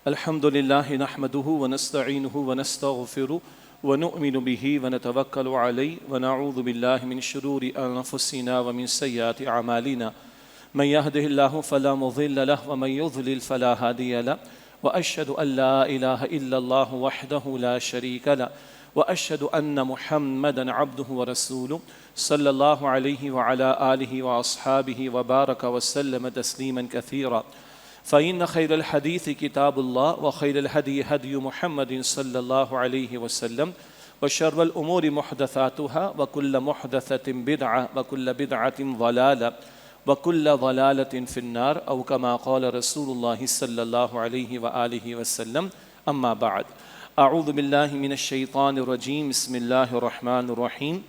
الحمد لله نحمده ونستعينه ونستغفره ونؤمن به ونتوكل عليه ونعوذ بالله من شرور أنفسنا ومن سيئات أعمالنا من يهده الله فلا مضل له ومن يضلل فلا هادي له وأشهد أن لا إله إلا الله وحده لا شريك له وأشهد أن محمدا عبده ورسوله صلى الله عليه وعلى آله وأصحابه وبارك وسلم تسليما كثيرا فإن خير الحديث كتاب الله وخير الهدي هدي محمد صلى الله عليه وسلم وشر الأمور محدثاتها وكل محدثة بدعة وكل بدعة ضلالة وكل ضلالة في النار أو كما قال رسول الله صلى الله عليه وآله وسلم أما بعد أعوذ بالله من الشيطان الرجيم بسم الله الرحمن الرحيم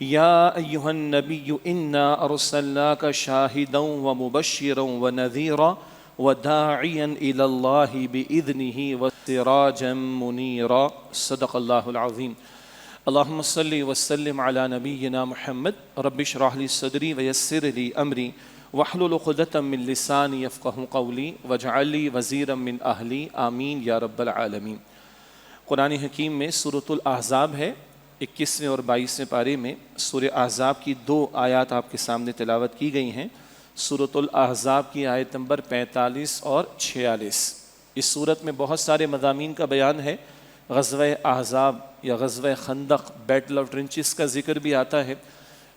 يا أيها النبي إنا أرسلناك شاهدا ومبشرا ونذيرا وداعيا إلى الله بإذنه وسراجا منيرا صدق الله العظيم اللهم صل وسلم على نبينا محمد رب اشرح لي صدري ويسر لي أمري واحلل عقدة من لساني يفقهوا قولي واجعل لي وزيرا من أهلي آمين یا رب العالمین۔ قرآن حکیم میں سورۃ الاحزاب ہے، 21ویں اور 22ویں پارے میں سورہ احزاب کی 2 آیات آپ کے سامنے تلاوت کی گئی ہیں۔ سورۃ الاحزاب کی آیت نمبر 45 اور 46۔ اس سورت میں بہت سارے مضامین کا بیان ہے۔ غزوہ احزاب یا غزوہ خندق، بیٹل آف ٹرنچز کا ذکر بھی آتا ہے۔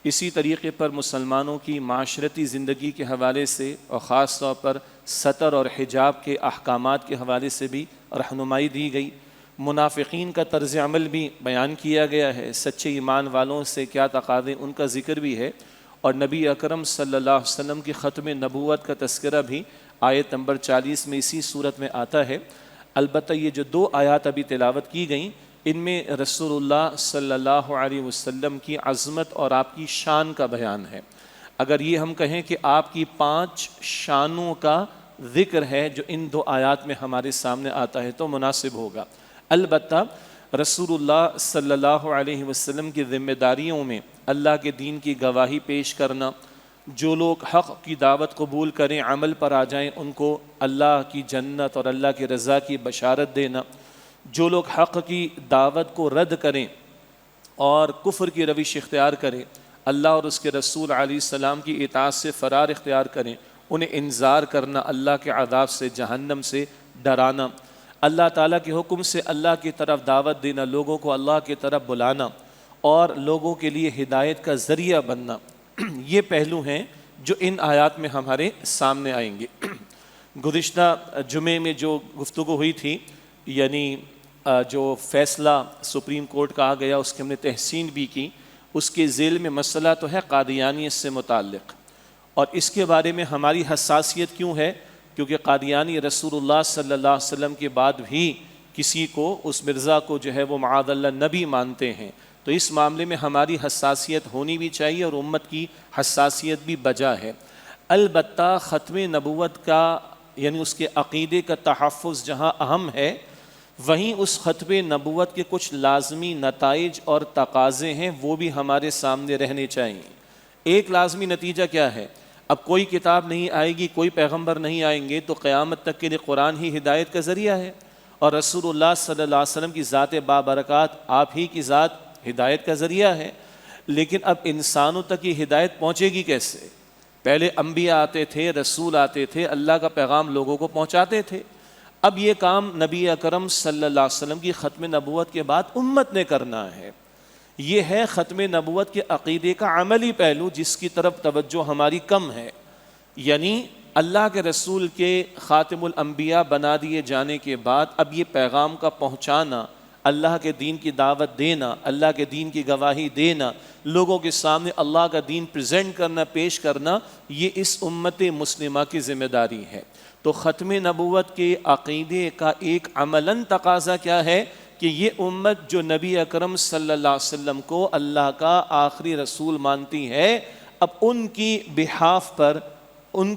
اسی طریقے پر مسلمانوں کی معاشرتی زندگی کے حوالے سے اور خاص طور پر ستر اور حجاب کے احکامات کے حوالے سے بھی رہنمائی دی گئی۔ منافقین کا طرز عمل بھی بیان کیا گیا ہے، سچے ایمان والوں سے کیا تقاضے ان کا ذکر بھی ہے، اور نبی اکرم صلی اللہ علیہ وسلم کی ختم نبوت کا تذکرہ بھی آیت نمبر 40 میں اسی صورت میں آتا ہے۔ البتہ یہ جو 2 آیات ابھی تلاوت کی گئیں، ان میں رسول اللہ صلی اللہ علیہ وسلم کی عظمت اور آپ کی شان کا بیان ہے۔ اگر یہ ہم کہیں کہ آپ کی 5 شانوں کا ذکر ہے جو ان 2 آیات میں ہمارے سامنے آتا ہے تو مناسب ہوگا۔ البتہ رسول اللہ صلی اللہ علیہ وسلم کی ذمہ داریوں میں اللہ کے دین کی گواہی پیش کرنا، جو لوگ حق کی دعوت قبول کریں، عمل پر آ جائیں، ان کو اللہ کی جنت اور اللہ کی رضا کی بشارت دینا، جو لوگ حق کی دعوت کو رد کریں اور کفر کی روش اختیار کریں، اللہ اور اس کے رسول علیہ السلام کی اطاعت سے فرار اختیار کریں، انہیں انذار کرنا، اللہ کے عذاب سے، جہنم سے ڈرانا، اللہ تعالیٰ کے حکم سے اللہ کی طرف دعوت دینا، لوگوں کو اللہ کی طرف بلانا اور لوگوں کے لیے ہدایت کا ذریعہ بننا، یہ پہلو ہیں جو ان آیات میں ہمارے سامنے آئیں گے۔ گزشتہ جمعے میں جو گفتگو ہوئی تھی، یعنی جو فیصلہ سپریم کورٹ کا آ گیا، اس کی ہم نے تحسین بھی کی، اس کے ذیل میں مسئلہ تو ہے قادیانیت سے متعلق، اور اس کے بارے میں ہماری حساسیت کیوں ہے؟ کیونکہ قادیانی رسول اللہ صلی اللہ علیہ وسلم کے بعد بھی کسی کو، اس مرزا کو جو ہے وہ معاذ اللہ نبی مانتے ہیں، تو اس معاملے میں ہماری حساسیت ہونی بھی چاہیے اور امت کی حساسیت بھی بجا ہے۔ البتہ ختم نبوت کا یعنی اس کے عقیدے کا تحفظ جہاں اہم ہے، وہیں اس ختم نبوت کے کچھ لازمی نتائج اور تقاضے ہیں، وہ بھی ہمارے سامنے رہنے چاہیے۔ ایک لازمی نتیجہ کیا ہے؟ اب کوئی کتاب نہیں آئے گی، کوئی پیغمبر نہیں آئیں گے، تو قیامت تک کے لیے قرآن ہی ہدایت کا ذریعہ ہے، اور رسول اللہ صلی اللہ علیہ وسلم کی ذات بابرکات، آپ ہی کی ذات ہدایت کا ذریعہ ہے۔ لیکن اب انسانوں تک یہ ہدایت پہنچے گی کیسے؟ پہلے انبیاء آتے تھے، رسول آتے تھے، اللہ کا پیغام لوگوں کو پہنچاتے تھے۔ اب یہ کام نبی اکرم صلی اللہ علیہ وسلم کی ختم نبوت کے بعد امت نے کرنا ہے۔ یہ ہے ختم نبوت کے عقیدے کا عملی پہلو، جس کی طرف توجہ ہماری کم ہے۔ یعنی اللہ کے رسول کے خاتم الانبیاء بنا دیے جانے کے بعد اب یہ پیغام کا پہنچانا، اللہ کے دین کی دعوت دینا، اللہ کے دین کی گواہی دینا، لوگوں کے سامنے اللہ کا دین پریزنٹ کرنا، پیش کرنا، یہ اس امت مسلمہ کی ذمہ داری ہے۔ تو ختم نبوت کے عقیدے کا ایک عملاً تقاضا کیا ہے کہ یہ امت جو نبی اکرم صلی اللہ علیہ وسلم کو اللہ کا آخری رسول مانتی ہے، اب ان کی بحاف پر ان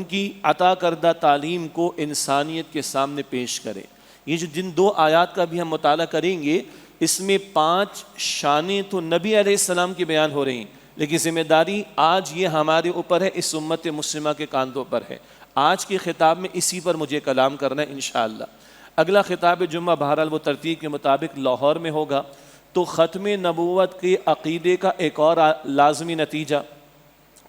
کی عطا کردہ تعلیم کو انسانیت کے سامنے پیش کرے۔ یہ جو جن 2 آیات کا بھی ہم مطالعہ کریں گے، اس میں 5 شانیں تو نبی علیہ السلام کی بیان ہو رہی ہیں، لیکن ذمہ داری آج یہ ہمارے اوپر ہے، اس امت مسلمہ کے کاندھوں پر ہے۔ آج کے خطاب میں اسی پر مجھے کلام کرنا ہے انشاءاللہ۔ اگلا خطاب جمعہ بہرحال وہ ترتیب کے مطابق لاہور میں ہوگا، تو ختم نبوت کے عقیدے کا ایک اور لازمی نتیجہ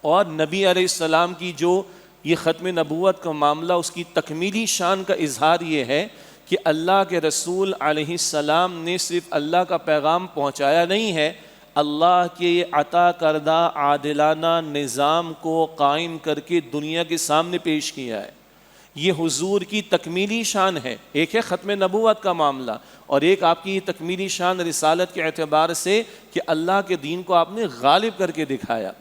اور نبی علیہ السلام کی جو یہ ختم نبوت کا معاملہ، اس کی تکمیلی شان کا اظہار یہ ہے کہ اللہ کے رسول علیہ السلام نے صرف اللہ کا پیغام پہنچایا نہیں ہے، اللہ کے عطا کردہ عادلانہ نظام کو قائم کر کے دنیا کے سامنے پیش کیا ہے۔ یہ حضور کی تکمیلی شان ہے۔ ایک ہے ختم نبوت کا معاملہ، اور ایک آپ کی تکمیلی شان رسالت کے اعتبار سے کہ اللہ کے دین کو آپ نے غالب کر کے دکھایا۔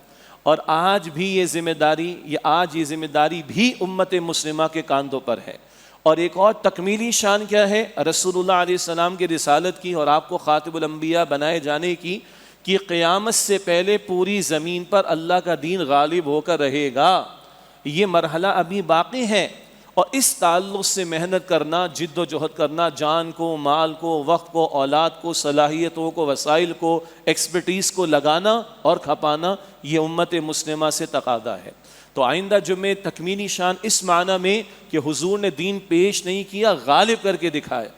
اور آج یہ ذمہ داری بھی امت مسلمہ کے کاندھوں پر ہے۔ اور ایک اور تکمیلی شان کیا ہے رسول اللہ علیہ السلام کی رسالت کی اور آپ کو خاتم الانبیاء بنائے جانے کی، کہ قیامت سے پہلے پوری زمین پر اللہ کا دین غالب ہو کر رہے گا۔ یہ مرحلہ ابھی باقی ہے، اور اس تعلق سے محنت کرنا، جد و جہد کرنا، جان کو، مال کو، وقت کو، اولاد کو، صلاحیتوں کو، وسائل کو، ایکسپرٹیز کو لگانا اور کھپانا، یہ امت مسلمہ سے تقاضا ہے۔ تو آئندہ جمعے تکمیلی شان اس معنی میں کہ حضور نے دین پیش نہیں کیا، غالب کر کے دکھایا،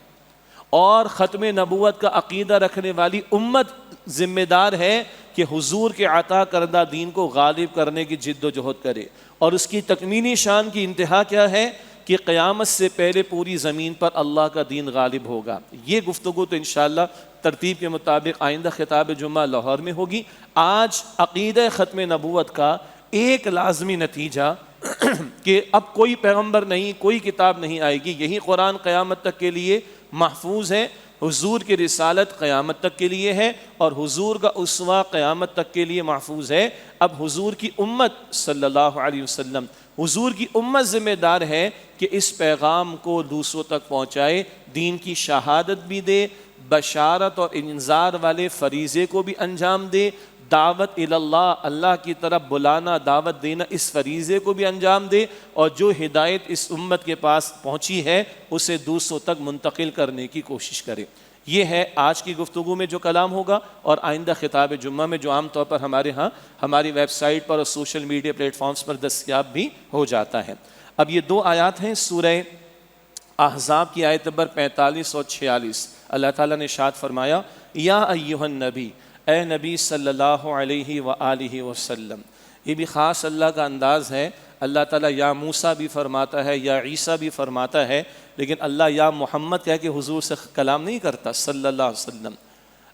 اور ختم نبوت کا عقیدہ رکھنے والی امت ذمہ دار ہے کہ حضور کے عطا کردہ دین کو غالب کرنے کی جد و جہد کرے۔ اور اس کی تکمیلی شان کی انتہا کیا ہے کہ قیامت سے پہلے پوری زمین پر اللہ کا دین غالب ہوگا۔ یہ گفتگو تو انشاءاللہ ترتیب کے مطابق آئندہ خطاب جمعہ لاہور میں ہوگی۔ آج عقیدہ ختم نبوت کا ایک لازمی نتیجہ کہ اب کوئی پیغمبر نہیں، کوئی کتاب نہیں آئے گی، یہی قرآن قیامت تک کے لیے محفوظ ہے، حضور کی رسالت قیامت تک کے لیے ہے، اور حضور کا اسوہ قیامت تک کے لیے محفوظ ہے۔ اب حضور کی امت صلی اللہ علیہ وسلم، حضور کی امت ذمہ دار ہے کہ اس پیغام کو دوسروں تک پہنچائے، دین کی شہادت بھی دے، بشارت اور انذار والے فریضے کو بھی انجام دے، دعوت اللہ، اللہ کی طرف بلانا، دعوت دینا، اس فریضے کو بھی انجام دے، اور جو ہدایت اس امت کے پاس پہنچی ہے اسے دوسروں تک منتقل کرنے کی کوشش کرے۔ یہ ہے آج کی گفتگو میں جو کلام ہوگا، اور آئندہ خطاب جمعہ میں جو عام طور پر ہمارے ہاں ہماری ویب سائٹ پر اور سوشل میڈیا پلیٹ فارمز پر دستیاب بھی ہو جاتا ہے۔ اب یہ دو آیات ہیں سورہ احزاب کی آیت نمبر 45 اور 46۔ اللہ تعالیٰ نے ارشاد فرمایا، یا ایھا النبی، اے نبی صلی اللہ علیہ وآلہ وسلم۔ یہ بھی خاص اللہ کا انداز ہے، اللہ تعالیٰ یا موسیٰ بھی فرماتا ہے، یا عیسیٰ بھی فرماتا ہے، لیکن اللہ یا محمد کہہ کے حضور سے کلام نہیں کرتا صلی اللہ علیہ وسلم۔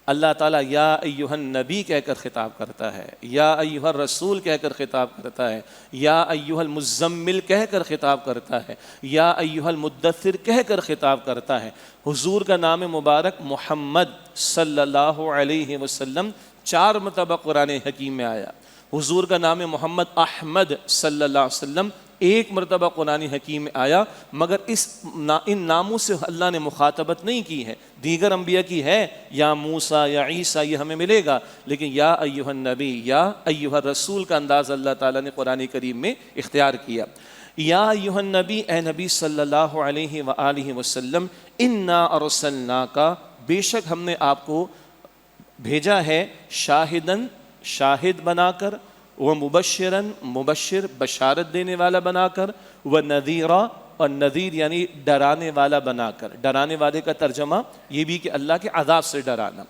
اللہ تعالیٰ یا ایھا النبی کہہ کر خطاب کرتا ہے، یا ایھا الرسول کہہ کر خطاب کرتا ہے، یا ایھا المزمل کہہ کر خطاب کرتا ہے، یا ایھا المدثر کہہ کر خطاب کرتا ہے۔ حضور کا نام مبارک محمد صلی اللہ علیہ وسلم 4 مرتبہ قرآن حکیم میں آیا۔ حضور کا نام محمد احمد صلی اللہ علیہ وسلم 1 مرتبہ قرآن حکیم میں آیا، مگر ان ناموں سے اللہ نے مخاطبت نہیں کی ہے۔ دیگر انبیاء کی ہے، یا موسیٰ یا عیسیٰ، یہ ہمیں ملے گا، لیکن یا ایھا النبی، یا ایھا الرسول کا انداز اللہ تعالیٰ نے قرآن کریم میں اختیار کیا۔ یا ایھا النبی، اے نبی صلی اللہ علیہ وآلہ وسلم، انا ارسلناک، بے شک ہم نے آپ کو بھیجا ہے، شاہدن، شاہد بنا کر، ومبشرن، مبشر بشارت دینے والا بنا کر، ونذیرا، اور نذیر یعنی ڈرانے والا بنا کر۔ ڈرانے والے کا ترجمہ یہ بھی کہ اللہ کے عذاب سے ڈرانا۔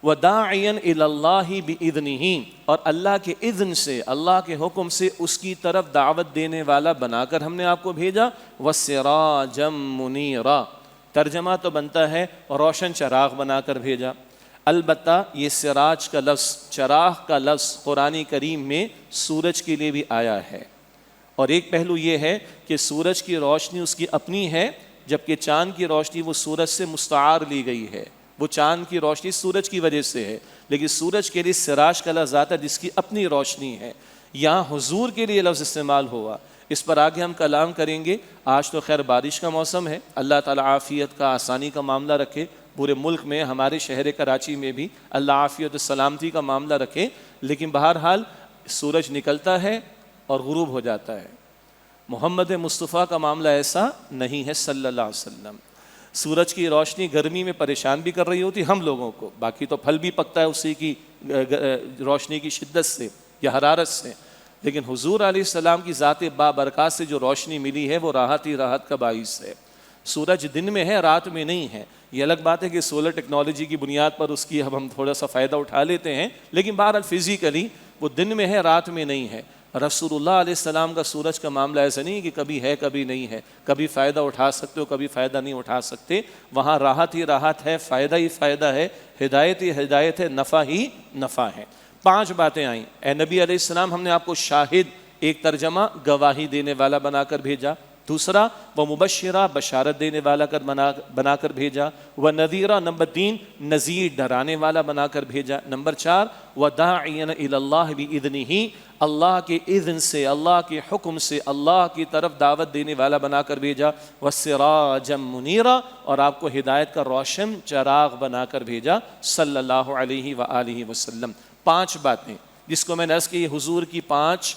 وَدَاعِيًا إِلَى اللَّهِ بِإِذْنِهِ، اور اللہ کے اذن سے، اللہ کے حکم سے اس کی طرف دعوت دینے والا بنا کر ہم نے آپ کو بھیجا۔ وَسِرَاجًا مُنِيرًا، ترجمہ تو بنتا ہے روشن چراغ بنا کر بھیجا۔ البتہ یہ سراج کا لفظ، چراغ کا لفظ قرآن کریم میں سورج کے لیے بھی آیا ہے، اور ایک پہلو یہ ہے کہ سورج کی روشنی اس کی اپنی ہے، جبکہ چاند کی روشنی وہ سورج سے مستعار لی گئی ہے۔ وہ چاند کی روشنی سورج کی وجہ سے ہے، لیکن سورج کے لیے سراج کا لفظ آتا ہے جس کی اپنی روشنی ہے۔ یہاں حضور کے لیے لفظ استعمال ہوا، اس پر آگے ہم کلام کریں گے۔ آج تو خیر بارش کا موسم ہے، اللہ تعالیٰ عافیت کا، آسانی کا معاملہ رکھے، پورے ملک میں، ہمارے شہر کراچی میں بھی اللہ عافیت و سلامتی کا معاملہ رکھے، لیکن بہرحال سورج نکلتا ہے اور غروب ہو جاتا ہے۔ محمد مصطفیٰ کا معاملہ ایسا نہیں ہے صلی اللہ علیہ وسلم۔ سورج کی روشنی گرمی میں پریشان بھی کر رہی ہوتی ہم لوگوں کو، باقی تو پھل بھی پکتا ہے اسی کی روشنی کی شدت سے یا حرارت سے، لیکن حضور علیہ السلام کی ذات بابرکات سے جو روشنی ملی ہے وہ راحت ہی راحت کا باعث ہے. سورج دن میں ہے، رات میں نہیں ہے. یہ الگ بات ہے کہ سولر ٹیکنالوجی کی بنیاد پر اس کی اب ہم تھوڑا سا فائدہ اٹھا لیتے ہیں، لیکن بہرحال فزیکلی وہ دن میں ہے، رات میں نہیں ہے. رسول اللہ علیہ السلام کا سورج کا معاملہ ایسا نہیں کہ کبھی ہے کبھی نہیں ہے، کبھی فائدہ اٹھا سکتے ہو کبھی فائدہ نہیں اٹھا سکتے. وہاں راحت ہی راحت ہے، فائدہ ہی فائدہ ہے، ہدایت ہی ہدایت ہے، نفع ہی نفع ہے. 5 باتیں آئیں. اے نبی علیہ السلام، ہم نے آپ کو شاہد، ایک ترجمہ گواہی دینے والا بنا کر بھیجا. دوسرا وہ مبشرہ، بشارت دینے والا بنا کر بھیجا. وہ نذیرہ، نمبر 3 نذیر، ڈرانے والا بنا کر بھیجا. نمبر 4 وداعیا الی اللہ بإذنہ، اللہ کے اذن سے، اللہ کے حکم سے اللہ کی طرف دعوت دینے والا بنا کر بھیجا. وسراجا منیرا، اور آپ کو ہدایت کا روشن چراغ بنا کر بھیجا صلی اللہ علیہ وآلہ وسلم. 5 باتیں جس کو میں نے عرض کی، حضور کی 5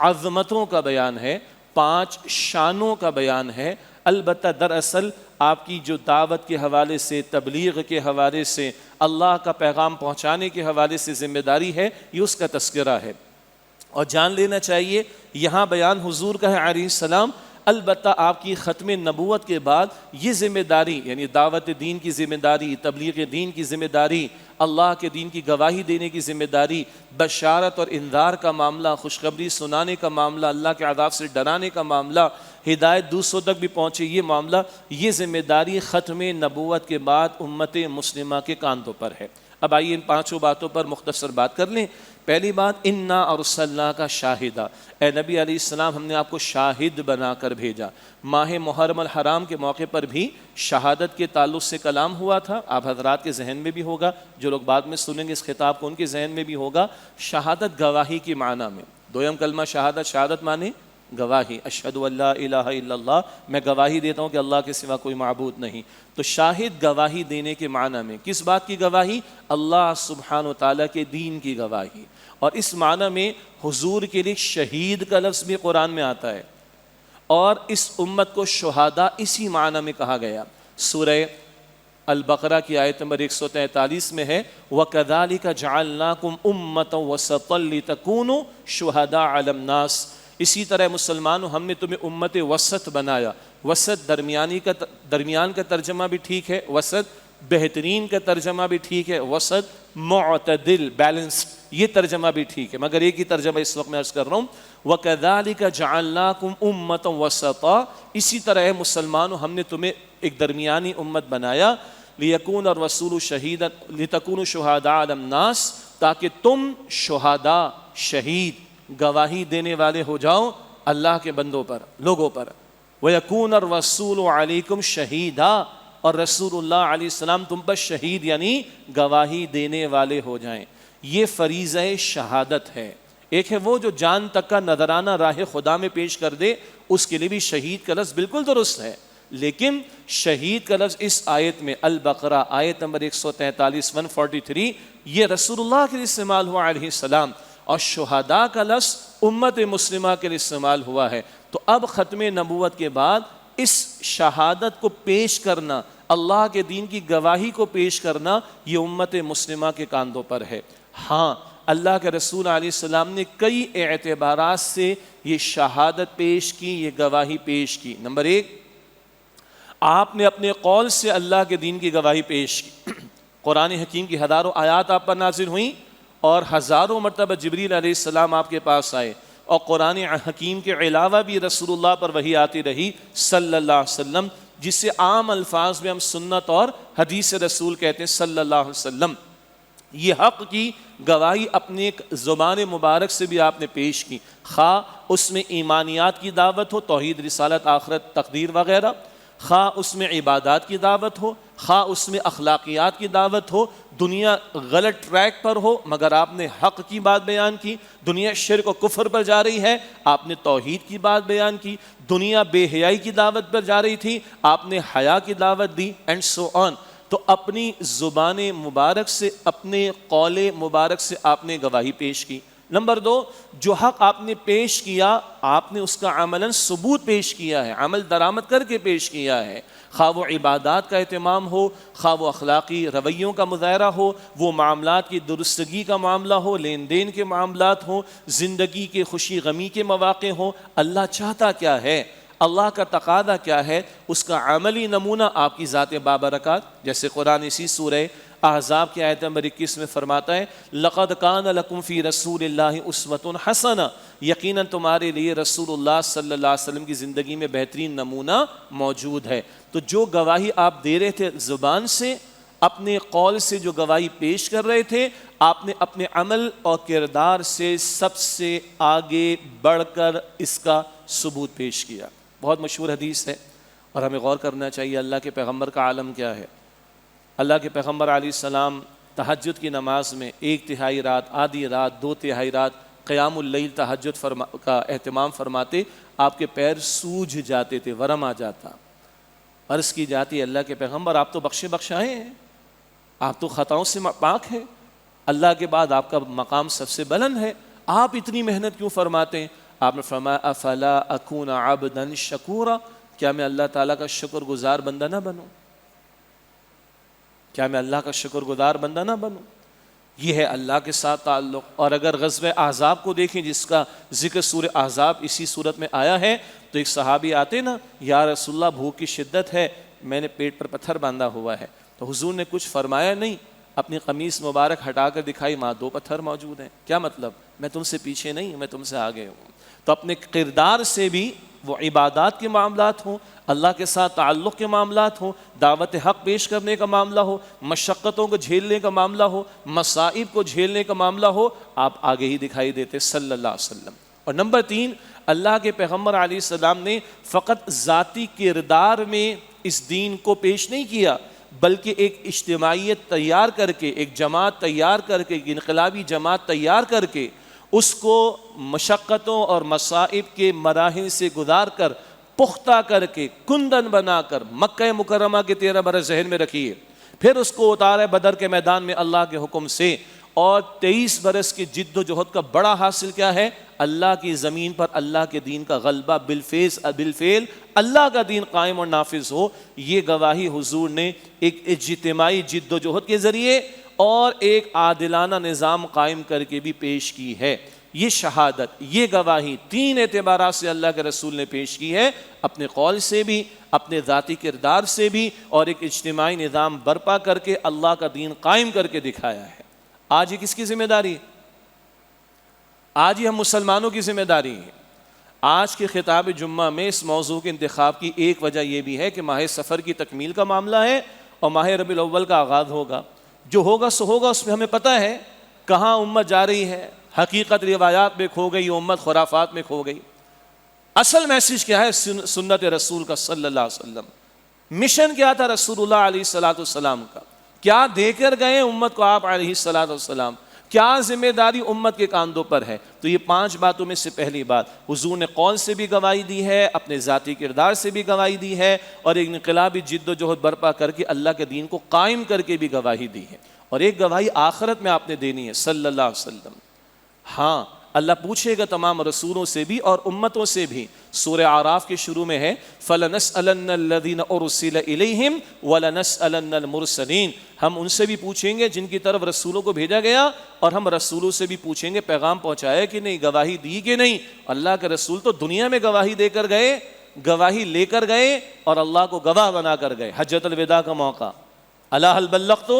عظمتوں کا بیان ہے، 5 شانوں کا بیان ہے. البتہ دراصل آپ کی جو دعوت کے حوالے سے، تبلیغ کے حوالے سے، اللہ کا پیغام پہنچانے کے حوالے سے ذمہ داری ہے، یہ اس کا تذکرہ ہے. اور جان لینا چاہیے یہاں بیان حضور کا ہے علیہ السلام. البتہ آپ کی ختم نبوت کے بعد یہ ذمہ داری، یعنی دعوت دین کی ذمہ داری، تبلیغ دین کی ذمہ داری، اللہ کے دین کی گواہی دینے کی ذمہ داری، بشارت اور انذار کا معاملہ، خوشخبری سنانے کا معاملہ، اللہ کے عذاب سے ڈرانے کا معاملہ، ہدایت دوسروں تک بھی پہنچے یہ معاملہ، یہ ذمہ داری ختم نبوت کے بعد امت مسلمہ کے کاندھوں پر ہے. اب آئیے ان 5 باتوں پر مختصر بات کر لیں. پہلی بات، انا ارسلناک شاہدا، اے نبی علیہ السلام ہم نے آپ کو شاہد بنا کر بھیجا. ماہ محرم الحرام کے موقع پر بھی شہادت کے تعلق سے کلام ہوا تھا. آپ حضرات کے ذہن میں بھی ہوگا، جو لوگ بعد میں سنیں گے اس خطاب کو ان کے ذہن میں بھی ہوگا. شہادت گواہی کی معنی میں، دویم کلمہ شہادت، شہادت معنی گواہی، اشہد ان لا الہ الا اللہ، میں گواہی دیتا ہوں کہ اللہ کے سوا کوئی معبود نہیں. تو شاہد گواہی دینے کے معنی میں، کس بات کی گواہی؟ اللہ سبحانہ و تعالیٰ کے دین کی گواہی. اور اس معنی میں حضور کے لیے شہید کا لفظ بھی قرآن میں آتا ہے، اور اس امت کو شہداء اسی معنی میں کہا گیا. سورہ البقرہ کی آیت نمبر 143 میں ہے وَكَذَلِكَ جَعَلْنَاكُمْ أُمَّةً وَسَطًا لِتَكُونُوا شُهَدَاءَ عَلَى النَّاسِ. اسی طرح مسلمانوں ہم نے تمہیں امت وسط بنایا. وسط درمیان کا ترجمہ بھی ٹھیک ہے، وسط بہترین کا ترجمہ بھی ٹھیک ہے، وسط معتدل بیلنسڈ یہ ترجمہ بھی ٹھیک ہے، مگر ایک ہی ترجمہ اس وقت میں عرض کر رہا ہوں. وَكَذَلِكَ جَعَلْنَاكُمْ أُمَّةً وَسَطًا، اسی طرح مسلمانوں ہم نے تمہیں ایک درمیانی امت بنایا. لِيَكُونَ الرَّسُولُ شَهِيدًا لِتَكُونُوا شُهَدَاءَ عَلَى النَّاسِ، تاکہ تم شہداء، شہید، گواہی دینے والے ہو جاؤ اللہ کے بندوں پر، لوگوں پر. وَيَكُونَ الرَّسُولُ عَلَيْكُمْ شَهِيدًا، اور رسول اللہ علیہ السلام تم پر شہید یعنی گواہی دینے والے ہو جائیں. یہ فریضہ شہادت ہے. ایک ہے وہ جو جان تک کا نذرانہ راہ خدا میں پیش کر دے، اس کے لیے بھی شہید کا لفظ بالکل درست ہے، لیکن شہید کا لفظ اس آیت میں البقرہ آیت نمبر 143 143 یہ رسول اللہ کے لیے استعمال ہوا علیہ السلام، اور شہداء کا لفظ امت مسلمہ کے لیے استعمال ہوا ہے. تو اب ختم نبوت کے بعد اس شہادت کو پیش کرنا، اللہ کے دین کی گواہی کو پیش کرنا، یہ امت مسلمہ کے کاندھوں پر ہے. ہاں، اللہ کے رسول علیہ السلام نے کئی اعتبارات سے یہ شہادت پیش کی، یہ گواہی پیش کی. نمبر 1، آپ نے اپنے قول سے اللہ کے دین کی گواہی پیش کی. قرآن حکیم کی ہزاروں آیات آپ پر نازل ہوئیں، اور ہزاروں مرتبہ جبریل علیہ السلام آپ کے پاس آئے، اور قرآن حکیم کے علاوہ بھی رسول اللہ پر وحی آتی رہی صلی اللہ علیہ وسلم، جسے عام الفاظ میں ہم سنت اور حدیث رسول کہتے ہیں صلی اللہ علیہ وسلم. یہ حق کی گواہی اپنے ایک زبان مبارک سے بھی آپ نے پیش کی، خواہ اس میں ایمانیات کی دعوت ہو، توحید، رسالت، آخرت، تقدیر وغیرہ، خواہ اس میں عبادات کی دعوت ہو، خواہ اس میں اخلاقیات کی دعوت ہو. دنیا غلط ٹریک پر ہو مگر آپ نے حق کی بات بیان کی، دنیا شرک و کفر پر جا رہی ہے آپ نے توحید کی بات بیان کی، دنیا بے حیائی کی دعوت پر جا رہی تھی آپ نے حیا کی دعوت دی، اینڈ سو آن. تو اپنی زبان مبارک سے، اپنے قول مبارک سے آپ نے گواہی پیش کی. نمبر 2، جو حق آپ نے پیش کیا آپ نے اس کا عملاً ثبوت پیش کیا ہے، عمل درآمد کر کے پیش کیا ہے، خواہ وہ عبادات کا اہتمام ہو، خواہ وہ اخلاقی رویوں کا مظاہرہ ہو، وہ معاملات کی درستگی کا معاملہ ہو، لین دین کے معاملات ہوں، زندگی کے خوشی غمی کے مواقع ہوں، اللہ چاہتا کیا ہے، اللہ کا تقاضا کیا ہے، اس کا عملی نمونہ آپ کی ذات بابرکات۔ جیسے قرآن اسی سورہ احزاب کی آیت نمبر 21 میں فرماتا ہے لَقَدْ كَانَ لَكُمْ فِي رَسُولِ اللَّهِ أُسْوَةٌ حَسَنَةٌ، یقیناً تمہارے لیے رسول اللہ صلی اللہ علیہ وسلم کی زندگی میں بہترین نمونہ موجود ہے۔ تو جو گواہی آپ دے رہے تھے زبان سے، اپنے قول سے جو گواہی پیش کر رہے تھے، آپ نے اپنے عمل اور کردار سے سب سے آگے بڑھ کر اس کا ثبوت پیش کیا۔ بہت مشہور حدیث ہے اور ہمیں غور کرنا چاہیے اللہ کے پیغمبر کا عالم کیا ہے۔ اللہ کے پیغمبر علیہ السلام تہجد کی نماز میں 1/3 رات، آدھی رات، 2/3 رات قیام اللیل تہجد کا اہتمام فرماتے، آپ کے پیر سوجھ جاتے تھے، ورم آ جاتا۔ عرض کی جاتی اللہ کے پیغمبر آپ تو بخشے بخشائے ہیں، آپ تو خطاؤں سے پاک ہیں، اللہ کے بعد آپ کا مقام سب سے بلند ہے، آپ اتنی محنت کیوں فرماتے ہیں؟ آپ نے فرمایا افلا اکون عبدا شکورا، کیا میں اللہ تعالیٰ کا شکر گزار بندہ نہ بنوں؟ کیا میں اللہ کا شکر گزار بندہ نہ بنوں؟ یہ ہے اللہ کے ساتھ تعلق۔ اور اگر غزوہ احزاب کو دیکھیں جس کا ذکر سورہ احزاب اسی صورت میں آیا ہے، تو ایک صحابی آتے نا، یا رسول اللہ بھوک کی شدت ہے، میں نے پیٹ پر پتھر باندھا ہوا ہے، تو حضور نے کچھ فرمایا نہیں، اپنی قمیص مبارک ہٹا کر دکھائی، ماں 2 پتھر موجود ہیں۔ کیا مطلب؟ میں تم سے پیچھے نہیں، میں تم سے آگے ہوں۔ تو اپنے کردار سے بھی، وہ عبادات کے معاملات ہوں، اللہ کے ساتھ تعلق کے معاملات ہوں، دعوت حق پیش کرنے کا معاملہ ہو، مشقتوں کو جھیلنے کا معاملہ ہو، مصائب کو جھیلنے کا معاملہ ہو، آپ آگے ہی دکھائی دیتے صلی اللہ علیہ وسلم۔ اور نمبر 3، اللہ کے پیغمبر علیہ السلام نے فقط ذاتی کردار میں اس دین کو پیش نہیں کیا، بلکہ ایک اجتماعیت تیار کر کے، ایک جماعت تیار کر کے، ایک انقلابی جماعت تیار کر کے، اس کو مشقتوں اور مصائب کے مراحل سے گزار کر، پختہ کر کے، کندن بنا کر مکہ مکرمہ کے 13 برس ذہن میں رکھیے، پھر اس کو اتارے بدر کے میدان میں اللہ کے حکم سے، اور 23 برس کی جد و جہد کا بڑا حاصل کیا ہے؟ اللہ کی زمین پر اللہ کے دین کا غلبہ بالفعل اللہ کا دین قائم اور نافذ ہو۔ یہ گواہی حضور نے ایک اجتماعی جد و جہد کے ذریعے اور ایک عادلانہ نظام قائم کر کے بھی پیش کی ہے۔ یہ شہادت، یہ گواہی 3 اعتبارات سے اللہ کے رسول نے پیش کی ہے، اپنے قول سے بھی، اپنے ذاتی کردار سے بھی، اور ایک اجتماعی نظام برپا کر کے اللہ کا دین قائم کر کے دکھایا ہے۔ آج یہ کس کی ذمہ داری ہے؟ آج یہ ہم مسلمانوں کی ذمہ داری ہے۔ آج کے خطاب جمعہ میں اس موضوع کے انتخاب کی ایک وجہ یہ بھی ہے کہ ماہ سفر کی تکمیل کا معاملہ ہے اور ماہ ربیع الاول کا آغاز ہوگا۔ جو ہوگا سو ہوگا، اس میں ہمیں پتہ ہے کہاں امت جا رہی ہے، حقیقت روایات میں کھو گئی، امت خرافات میں کھو گئی۔ اصل میسیج کیا ہے؟ سنت رسول کا صلی اللہ علیہ وسلم۔ مشن کیا تھا رسول اللہ علیہ الصلوۃ والسلام کا؟ کیا دے کر گئے امت کو آپ علیہ الصلوۃ والسلام؟ کیا ذمہ داری امت کے کاندھوں پر ہے؟ تو یہ 5 باتوں میں سے پہلی بات، حضور نے قول سے بھی گواہی دی ہے، اپنے ذاتی کردار سے بھی گواہی دی ہے، اور ایک انقلابی جد و جہد برپا کر کے اللہ کے دین کو قائم کر کے بھی گواہی دی ہے، اور ایک گواہی آخرت میں آپ نے دینی ہے صلی اللہ علیہ وسلم۔ ہاں، اللہ پوچھے گا تمام رسولوں سے بھی اور امتوں سے بھی۔ سورہ اعراف کے شروع میں ہے فَلَنَسْأَلَنَّ الَّذِينَ أُرْسِلَ إِلَيْهِمْ وَلَنَسْأَلَنَّ الْمُرْسَلِينَ، ہم ان سے بھی پوچھیں گے جن کی طرف رسولوں کو بھیجا گیا، اور ہم رسولوں سے بھی پوچھیں گے پیغام پہنچایا کہ نہیں، گواہی دی کہ نہیں۔ اللہ کے رسول تو دنیا میں گواہی دے کر گئے، گواہی لے کر گئے، اور اللہ کو گواہ بنا کر گئے۔ حجۃ الوداع کا موقع، الا هل بلغت،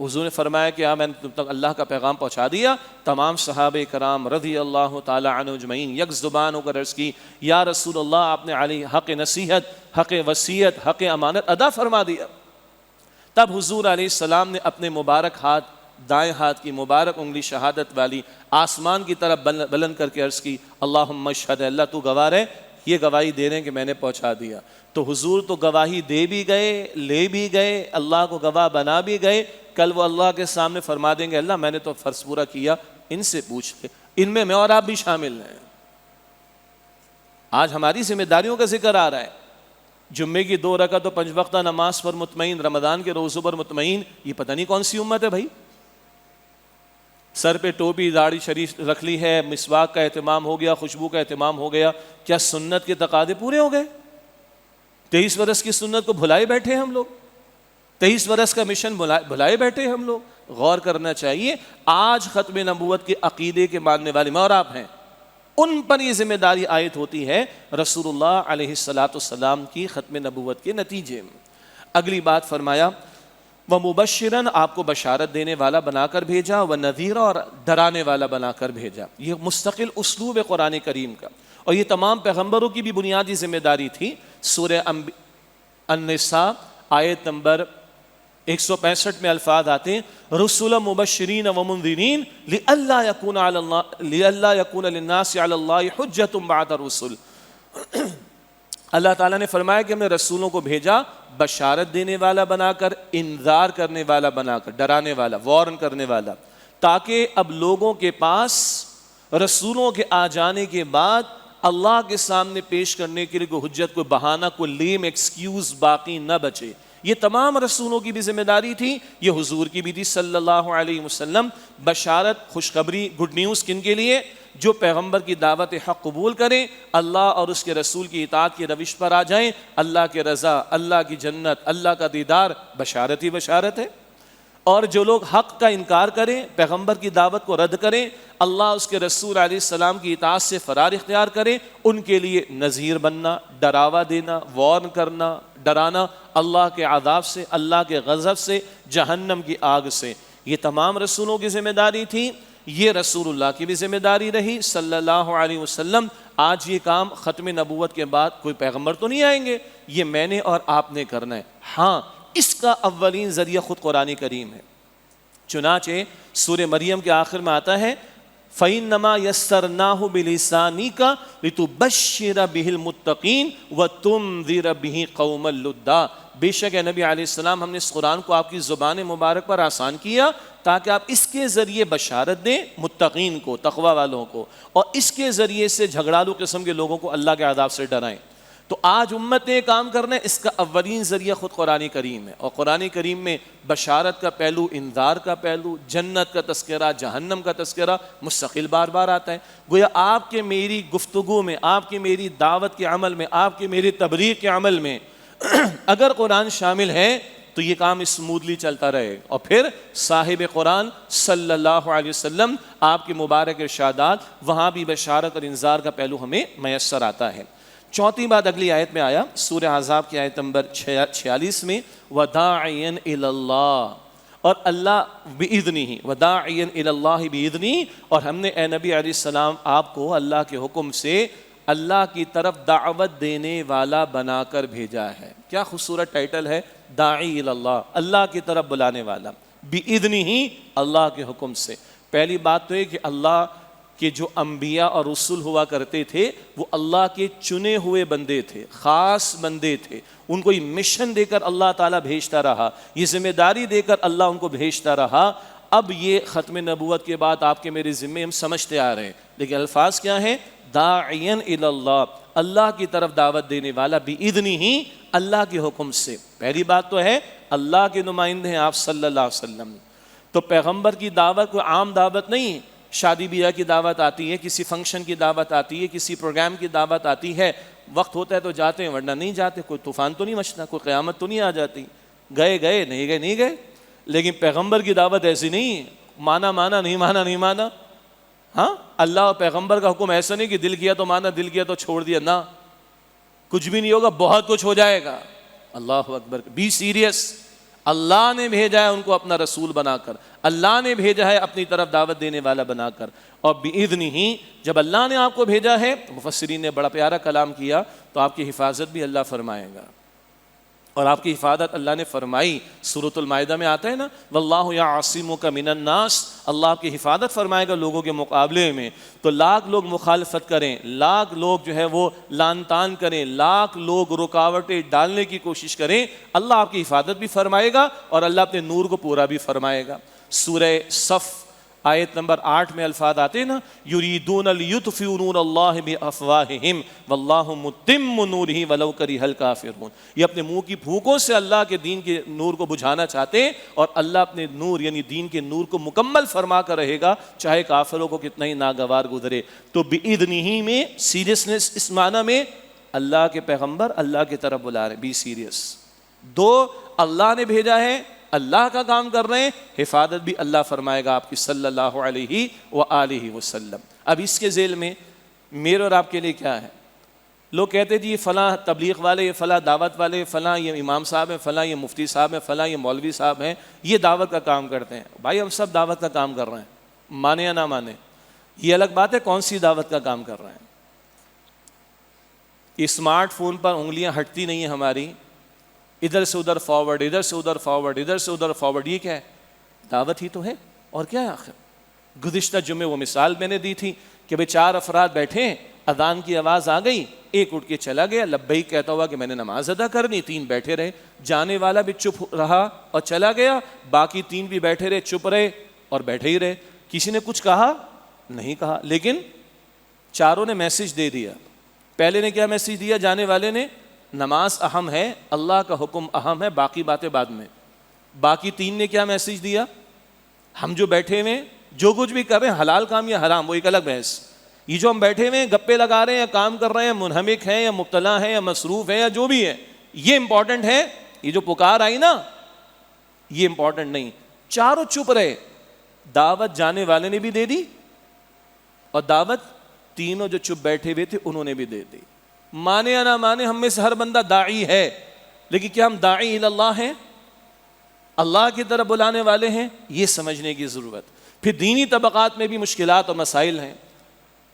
حضور نے فرمایا کہ میں نے تم تک اللہ کا پیغام پہنچا دیا۔ تمام صحابہ کرام رضی اللہ تعالی عنہ اجمعین یک زبان ہو کر عرض کی یا رسول اللہ، آپ نے علی حق نصیحت، حق وصیت، حق امانت ادا فرما دیا۔ تب حضور علیہ السلام نے اپنے مبارک ہاتھ، دائیں ہاتھ کی مبارک انگلی شہادت والی آسمان کی طرف بلند کر کے عرض کی اللہم اشہد، اللہ تو گواہ ہے، یہ گواہی دے رہے ہیں کہ میں نے پہنچا دیا۔ تو حضور تو گواہی دے بھی گئے، لے بھی گئے، اللہ کو گواہ بنا بھی گئے۔ کل وہ اللہ کے سامنے فرما دیں گے اللہ میں نے تو فرض پورا کیا، ان سے پوچھ لے، ان میں اور آپ بھی شامل ہیں۔ آج ہماری ذمہ داریوں کا ذکر آ رہا ہے، جمعے کی 2 رکعت و 5 وقتہ نماز پر مطمئن، رمضان کے روزوں پر مطمئن، یہ پتہ نہیں کون سی امت ہے بھائی۔ سر پہ ٹوپی داڑھی شریف رکھ لی ہے، مسواک کا اہتمام ہو گیا، خوشبو کا اہتمام ہو گیا، کیا سنت کے تقاضے پورے ہو گئے؟ 23 برس کی سنت کو بھلائے بیٹھے ہم لوگ، 23 برس کا مشن بھلائے بیٹھے ہم لوگ۔ غور کرنا چاہیے۔ آج ختم نبوت کے عقیدے کے ماننے والے میں اور آپ ہیں، ان پر یہ ذمہ داری عائد ہوتی ہے رسول اللہ علیہ السلام کی ختم نبوت کے نتیجے میں۔ اگلی بات فرمایا وَمُبَشِّرًا، آپ کو بشارت دینے والا بنا کر بھیجا، وَنَذِيرًا، اور ڈرانے والا بنا کر بھیجا۔ یہ مستقل اسلوب ہے قرآن کریم کا، اور یہ تمام پیغمبروں کی بھی بنیادی ذمہ داری تھی۔ سورہ النساء آیت نمبر 165 میں الفاظ آتے ہیں رسولا مبشرین ومنذرین لئلا یکون للناس علی اللہ حجۃ بعد الرسل۔ اللہ تعالیٰ نے فرمایا کہ ہم نے رسولوں کو بھیجا بشارت دینے والا بنا کر، انذار کرنے والا بنا کر، ڈرانے والا، وارن کرنے والا، تاکہ اب لوگوں کے پاس رسولوں کے آ جانے کے بعد اللہ کے سامنے پیش کرنے کے لیے کوئی حجت، کوئی بہانہ، کوئی لیم ایکسکیوز باقی نہ بچے۔ یہ تمام رسولوں کی بھی ذمہ داری تھی، یہ حضور کی بھی تھی صلی اللہ علیہ وسلم۔ بشارت، خوشخبری، گڈ نیوز کن کے لیے؟ جو پیغمبر کی دعوت حق قبول کریں، اللہ اور اس کے رسول کی اطاعت کی روش پر آ جائیں، اللہ کے رضا، اللہ کی جنت، اللہ کا دیدار، بشارت ہی بشارت ہے۔ اور جو لوگ حق کا انکار کریں، پیغمبر کی دعوت کو رد کریں، اللہ اس کے رسول علیہ السلام کی اطاعت سے فرار اختیار کریں، ان کے لیے نذیر بننا، ڈراوا دینا، وارن کرنا، ڈرانا اللہ کے عذاب سے، اللہ کے غضب سے، جہنم کی آگ سے۔ یہ تمام رسولوں کی ذمہ داری تھی، یہ رسول اللہ کی بھی ذمہ داری رہی صلی اللہ علیہ وسلم۔ آج یہ کام ختم نبوت کے بعد کوئی پیغمبر تو نہیں آئیں گے، یہ میں نے اور آپ نے کرنا ہے۔ ہاں، اس کا اولین ذریعہ خود قرآن کریم ہے۔ چنانچہ سورہ مریم کے آخر میں آتا ہے فَإِنَّمَا يَسَّرْنَاهُ بِلِسَانِكَ لِتُبَشِّرَ بِهِ الْمُتَّقِينَ وَتُنذِرَ بِهِ قَوْمًا لُدًّا۔ بے شک اے نبی علیہ السلام، ہم نے اس قرآن کو آپ کی زبان مبارک پر آسان کیا تاکہ آپ اس کے ذریعے بشارت دیں متقین کو، تقوی والوں کو، اور اس کے ذریعے سے جھگڑالو قسم کے لوگوں کو اللہ کے عذاب سے ڈرائیں۔ تو آج امت نے کام کرنا ہے، اس کا اولین ذریعہ خود قرآن کریم ہے، اور قرآن کریم میں بشارت کا پہلو، انذار کا پہلو، جنت کا تذکرہ، جہنم کا تذکرہ مستقل بار بار آتا ہے۔ گویا آپ کے میری گفتگو میں، آپ کی میری دعوت کے عمل میں، آپ کی میری تبلیغ کے عمل میں اگر قرآن شامل ہے تو یہ کام اسموتھلی چلتا رہے، اور پھر صاحب قرآن صلی اللہ علیہ وسلم آپ کے مبارک ارشادات، وہاں بھی بشارت اور انذار کا پہلو ہمیں میسر آتا ہے۔ چوتھی بات اگلی آیت میں آیا، سورہ احزاب کی آیت نمبر 46 میں وَدَاعِيًا إِلَى اللَّهِ، اور اللہ بِإِذْنِهِ، وَدَاعِيًا إِلَى اللَّهِ بِإِذْنِهِ، اور ہم نے اے نبی علیہ السلام آپ کو اللہ کے حکم سے اللہ کی طرف دعوت دینے والا بنا کر بھیجا ہے۔ کیا خوبصورت ٹائٹل ہے، داعی الی اللہ، اللہ کی طرف بلانے والا، بِإِذْنِهِ، اللہ کے حکم سے۔ پہلی بات تو یہ کہ اللہ کہ جو انبیاء اور رسول ہوا کرتے تھے وہ اللہ کے چنے ہوئے بندے تھے، خاص بندے تھے، ان کو یہ مشن دے کر اللہ تعالیٰ بھیجتا رہا، یہ ذمہ داری دے کر اللہ ان کو بھیجتا رہا۔ اب یہ ختم نبوت کے بعد آپ کے میرے ذمے ہم سمجھتے آ رہے ہیں، لیکن الفاظ کیا ہیں؟ داعین الی اللہ، اللہ کی طرف دعوت دینے والا، بِإِذْنِهِ، اللہ کے حکم سے۔ پہلی بات تو ہے اللہ کے نمائندے ہیں آپ صلی اللہ علیہ وسلم، تو پیغمبر کی دعوت کوئی عام دعوت نہیں، شادی بیاہ کی دعوت آتی ہے، کسی فنکشن کی دعوت آتی ہے، کسی پروگرام کی دعوت آتی ہے، وقت ہوتا ہے تو جاتے ہیں ورنہ نہیں جاتے، کوئی طوفان تو نہیں مچتا، کوئی قیامت تو نہیں آ جاتی، گئے نہیں گئے۔ لیکن پیغمبر کی دعوت ایسی نہیں، مانا نہیں مانا نہیں مانا۔ ہاں، اللہ اور پیغمبر کا حکم ایسا نہیں کہ دل کیا تو مانا، دل کیا تو چھوڑ دیا، نہ، کچھ بھی نہیں ہوگا، بہت کچھ ہو جائے گا۔ اللہ اکبر، بی سیریس۔ اللہ نے بھیجا ہے ان کو اپنا رسول بنا کر، اللہ نے بھیجا ہے اپنی طرف دعوت دینے والا بنا کر، اور بِإِذْنِهِ، جب اللہ نے آپ کو بھیجا ہے، مفسرین نے بڑا پیارا کلام کیا، تو آپ کی حفاظت بھی اللہ فرمائے گا، اور آپ کی حفاظت اللہ نے فرمائی۔ سورۃ المائدہ میں آتا ہے نا، وَاللَّهُ يَعْصِمُكَ مِنَ النَّاسِ، اللہ آپ کی حفاظت فرمائے گا لوگوں کے مقابلے میں۔ تو لاکھ لوگ مخالفت کریں، لاکھ لوگ جو ہے وہ لان تان کریں، لاکھ لوگ رکاوٹیں ڈالنے کی کوشش کریں، اللہ آپ کی حفاظت بھی فرمائے گا، اور اللہ اپنے نور کو پورا بھی فرمائے گا۔ سورہ صف آیت نمبر 8 میں الفاظ آتے ہیں نا، یریدون لیطفئوا نور اللہ بافواہہم واللہ متم نورہ ولو کرہ الکافرون، یہ اپنے منہ کی پھونکوں سے اللہ کے دین کے نور کو بجھانا چاہتے ہیں، اور اللہ اپنے نور یعنی دین کے نور کو مکمل فرما کر رہے گا چاہے کافروں کو کتنا ہی ناگوار گزرے۔ تو بِإِذْنِهِ میں سیریسنس اس معنی میں اللہ کے پیغمبر اللہ کی طرف بلا رہے، بی سیریس۔ دو، اللہ نے بھیجا ہے، اللہ کا کام کر رہے ہیں، حفاظت بھی اللہ فرمائے گا آپ کی صلی اللہ علیہ وآلہ وسلم۔ اب اس کے ذیل میں میرے اور آپ کے لیے کیا ہے؟ لوگ کہتے جی فلاں تبلیغ والے، یہ فلاں دعوت والے، فلاں یہ امام صاحب ہیں، فلاں یہ مفتی صاحب ہیں، فلاں یہ مولوی صاحب ہیں، یہ دعوت کا کام کرتے ہیں۔ بھائی ہم سب دعوت کا کام کر رہے ہیں، مانے یا نہ مانے، یہ الگ بات ہے کون سی دعوت کا کام کر رہے ہیں۔ اسمارٹ فون پر انگلیاں ہٹتی نہیں ہیں ہماری، ادھر سے ادھر فارورڈ، ادھر سے ادھر فارورڈ، ادھر سے ادھر فارورڈ، یہ کیا ہے؟ دعوت ہی تو ہے، اور کیا ہے آخر؟ گزشتہ جمعے وہ مثال میں نے دی تھی کہ بھئی 4 افراد بیٹھے ہیں، اذان کی آواز آ گئی، ایک اٹھ کے چلا گیا لبیک کہتا ہوا کہ میں نے نماز ادا کرنی، 3 بیٹھے رہے، جانے والا بھی چپ رہا اور چلا گیا، باقی 3 بھی بیٹھے رہے، چپ رہے اور بیٹھے ہی رہے، کسی نے کچھ کہا نہیں کہا، لیکن چاروں نے میسج دے دیا۔ پہلے نے کیا میسج دیا؟ جانے والے نے نماز اہم ہے، اللہ کا حکم اہم ہے، باقی باتیں بعد میں۔ باقی 3 نے کیا میسج دیا؟ ہم جو بیٹھے ہوئے جو کچھ بھی کر رہے ہیں حلال کام یا حرام وہ ایک الگ بحث، یہ جو ہم بیٹھے ہوئے گپے لگا رہے ہیں یا کام کر رہے ہیں، منہمک ہیں یا مبتلا ہیں یا مصروف ہیں یا جو بھی ہے، یہ امپورٹنٹ ہے، یہ جو پکار آئی نا یہ امپورٹنٹ نہیں۔ چاروں چپ رہے، دعوت جانے والے نے بھی دے دی اور دعوت تینوں جو چپ بیٹھے ہوئے تھے انہوں نے بھی دے دی۔ مانے یا نہ مانے ہم میں سے ہر بندہ داعی ہے، لیکن کیا ہم داعی اللہ ہیں؟ اللہ کی طرف بلانے والے ہیں؟ یہ سمجھنے کی ضرورت۔ پھر دینی طبقات میں بھی مشکلات اور مسائل ہیں،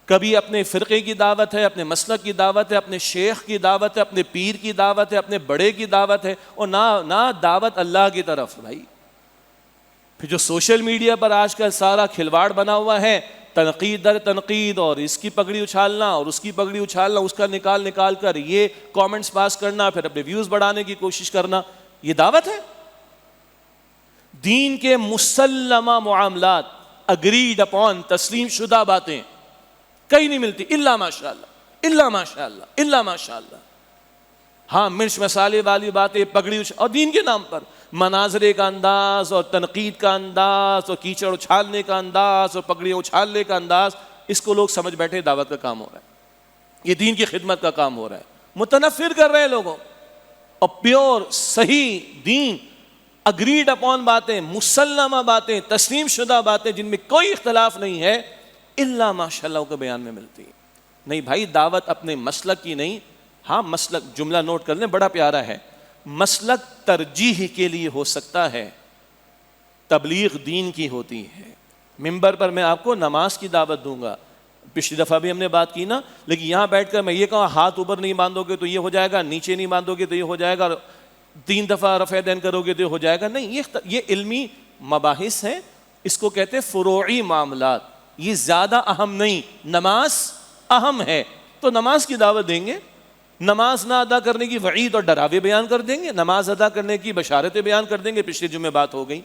کبھی اپنے فرقے کی دعوت ہے، اپنے مسلک کی دعوت ہے، اپنے شیخ کی دعوت ہے، اپنے پیر کی دعوت ہے، اپنے بڑے کی دعوت ہے، اور نہ دعوت اللہ کی طرف۔ بھائی پھر جو سوشل میڈیا پر آج کل سارا کھلواڑ بنا ہوا ہے، تنقید در تنقید، اور اس کی پگڑی اچھالنا اور اس کی پگڑی اچھالنا، اس کا نکال کر یہ کامنٹس پاس کرنا، پھر اپنے ویوز بڑھانے کی کوشش کرنا، یہ دعوت ہے؟ دین کے مسلمہ معاملات، اگریڈ اپون، تسلیم شدہ باتیں کہیں نہیں ملتی الا ماشاءاللہ، الا ماشاءاللہ، الا ماشاءاللہ۔ ہاں مرچ مسالے والی باتیں، پگڑی اور دین کے نام پر مناظرے کا انداز اور تنقید کا انداز اور کیچڑ اچھالنے کا انداز اور پگڑیاں اچھالنے کا انداز، اس کو لوگ سمجھ بیٹھے دعوت کا کام ہو رہا ہے، یہ دین کی خدمت کا کام ہو رہا ہے، متنفر کر رہے ہیں لوگوں۔ اور پیور صحیح دین، اگریڈ اپون باتیں، مسلمہ باتیں، تسلیم شدہ باتیں جن میں کوئی اختلاف نہیں ہے، الا ماشاءاللہ کے بیان میں ملتی ہے۔ نہیں بھائی، دعوت اپنے مسلک کی نہیں، ہاں مسلک، جملہ نوٹ کر لیں بڑا پیارا ہے، مسلک ترجیح کے لیے ہو سکتا ہے، تبلیغ دین کی ہوتی ہے۔ منبر پر میں آپ کو نماز کی دعوت دوں گا، پچھلی دفعہ بھی ہم نے بات کی نا، لیکن یہاں بیٹھ کر میں یہ کہوں ہاتھ اوپر نہیں باندھو گے تو یہ ہو جائے گا، نیچے نہیں باندھو گے تو یہ ہو جائے گا، 3 دفعہ رفع دین کرو گے تو یہ ہو جائے گا، نہیں، یہ علمی مباحث ہیں، اس کو کہتے ہیں فروعی معاملات، یہ زیادہ اہم نہیں۔ نماز اہم ہے تو نماز کی دعوت دیں گے، نماز نہ ادا کرنے کی وعید اور ڈراوے بیان کر دیں گے، نماز ادا کرنے کی بشارتیں بیان کر دیں گے، پچھلے جمعے بات ہو گئی۔